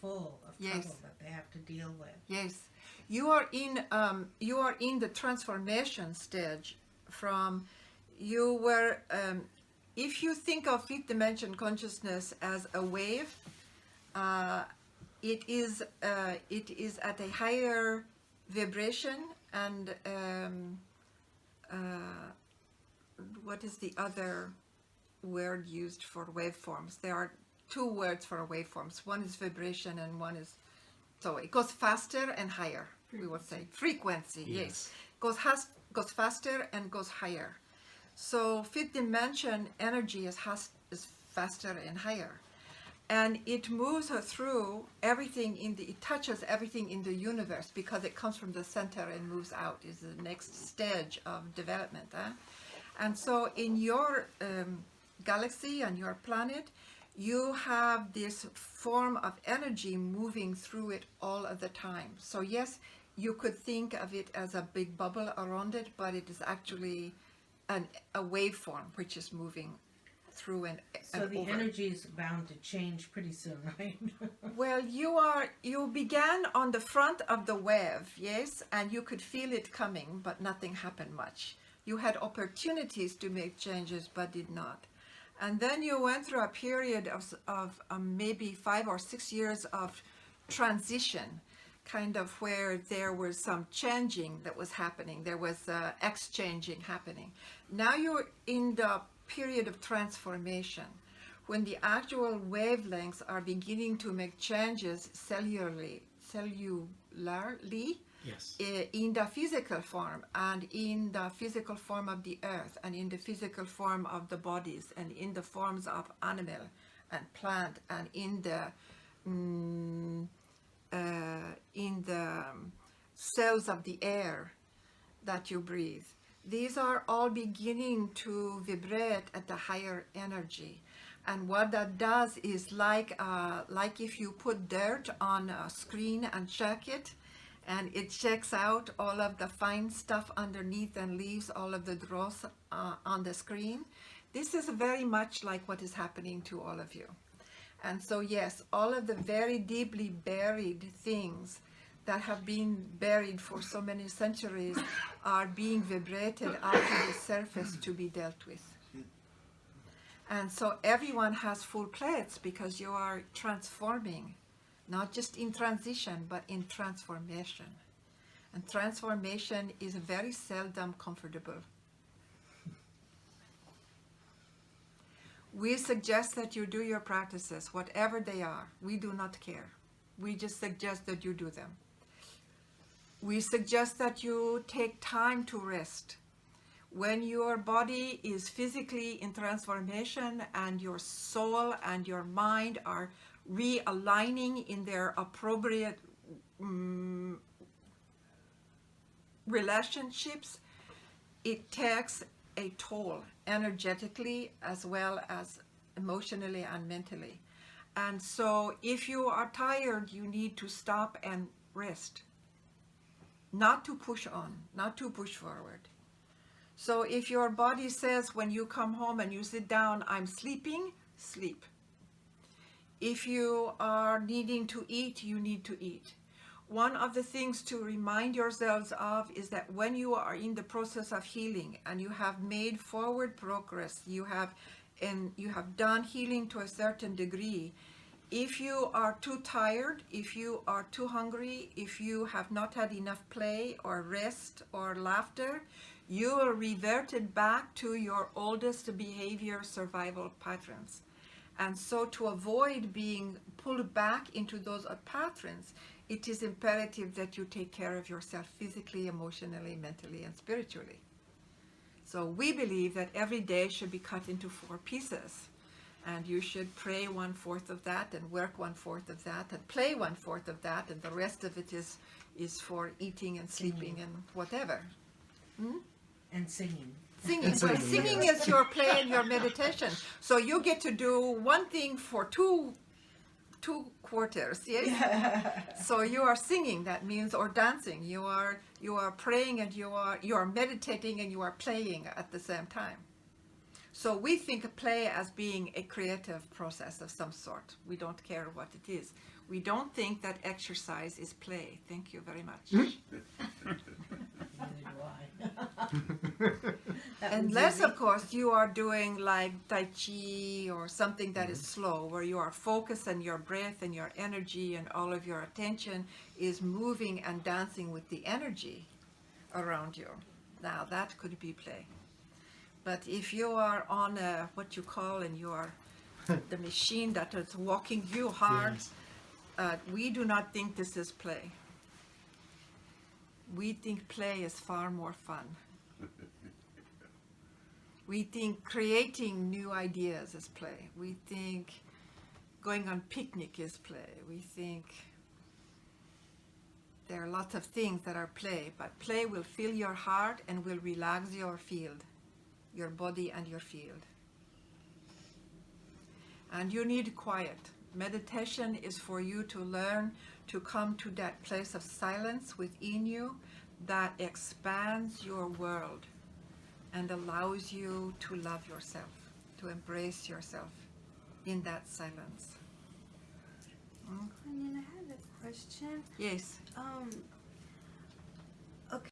full of Yes. trouble that they have to deal with. Yes, you are in the transformation stage from you were if you think of fifth dimension consciousness as a wave, uh, it is at a higher vibration and what is the other word used for waveforms? There are two words for waveforms. One is vibration and one is, so it goes faster and higher. We would say frequency. Yes, goes faster and goes higher. So fifth dimension energy is faster and higher, and it moves through everything it touches everything in the universe because it comes from the center and moves out. Is the next stage of development. And so in your galaxy and your planet, you have this form of energy moving through it all of the time. So yes, you could think of it as a big bubble around it, but it is actually a waveform which is moving through and So the over. energy is bound to change pretty soon, right? Well, you began on the front of the wave, yes, and you could feel it coming, but nothing happened much. You had opportunities to make changes, but did not. And then you went through a period of maybe 5 or 6 years of transition, kind of where there was some changing that was happening. There was exchanging happening. Now you're in the period of transformation, when the actual wavelengths are beginning to make changes cellularly, Yes. in the physical form, and in the physical form of the earth, and in the physical form of the bodies, and in the forms of animal and plant, and in the cells of the air that you breathe. These are all beginning to vibrate at the higher energy. And what that does is like if you put dirt on a screen and check it, and it checks out all of the fine stuff underneath and leaves all of the dross on the screen. This is very much like what is happening to all of you. And so yes, all of the very deeply buried things that have been buried for so many centuries are being vibrated out to the surface to be dealt with. And so everyone has full plates because you are transforming, not just in transition, but in transformation. And transformation is very seldom comfortable. We suggest that you do your practices, whatever they are. We do not care. We just suggest that you do them. We suggest that you take time to rest. When your body is physically in transformation and your soul and your mind are realigning in their appropriate relationships, it takes a toll energetically as well as emotionally and mentally. And so if you are tired, you need to stop and rest. Not to push on, not to push forward. So if your body says when you come home and you sit down, I'm sleeping, sleep. If you are needing to eat, you need to eat. One of the things to remind yourselves of is that when you are in the process of healing and you have made forward progress, you have done healing to a certain degree, if you are too tired, if you are too hungry, if you have not had enough play or rest or laughter, you will revert it back to your oldest behavior survival patterns. And so to avoid being pulled back into those patterns, it is imperative that you take care of yourself physically, emotionally, mentally, and spiritually. So we believe that every day should be cut into 4 pieces. And you should pray 1/4 of that, and work 1/4 of that, and play 1/4 of that, and the rest of it is for eating and sleeping and whatever. And singing. Singing is your play and your meditation. So you get to do one thing for two quarters, yes? Yeah. So you are singing, that means, or dancing. You are praying and you are meditating and you are playing at the same time. So we think of play as being a creative process of some sort. We don't care what it is. We don't think that exercise is play. Thank you very much. Neither do I. That was Unless, easy. of course, you are doing like Tai Chi or something that is slow, where you are focused and your breath and your energy and all of your attention is moving and dancing with the energy around you. Now, that could be play. But if you are on a, what you call, and you are the machine that is walking you hard, Yes. we do not think this is play. We think play is far more fun. We think creating new ideas is play. We think going on picnic is play. We think there are lots of things that are play, but play will fill your heart and will relax your field, your body and your field. And you need quiet. Meditation is for you to learn to come to that place of silence within you that expands your world and allows you to love yourself, to embrace yourself in that silence. And then I had a question. Yes.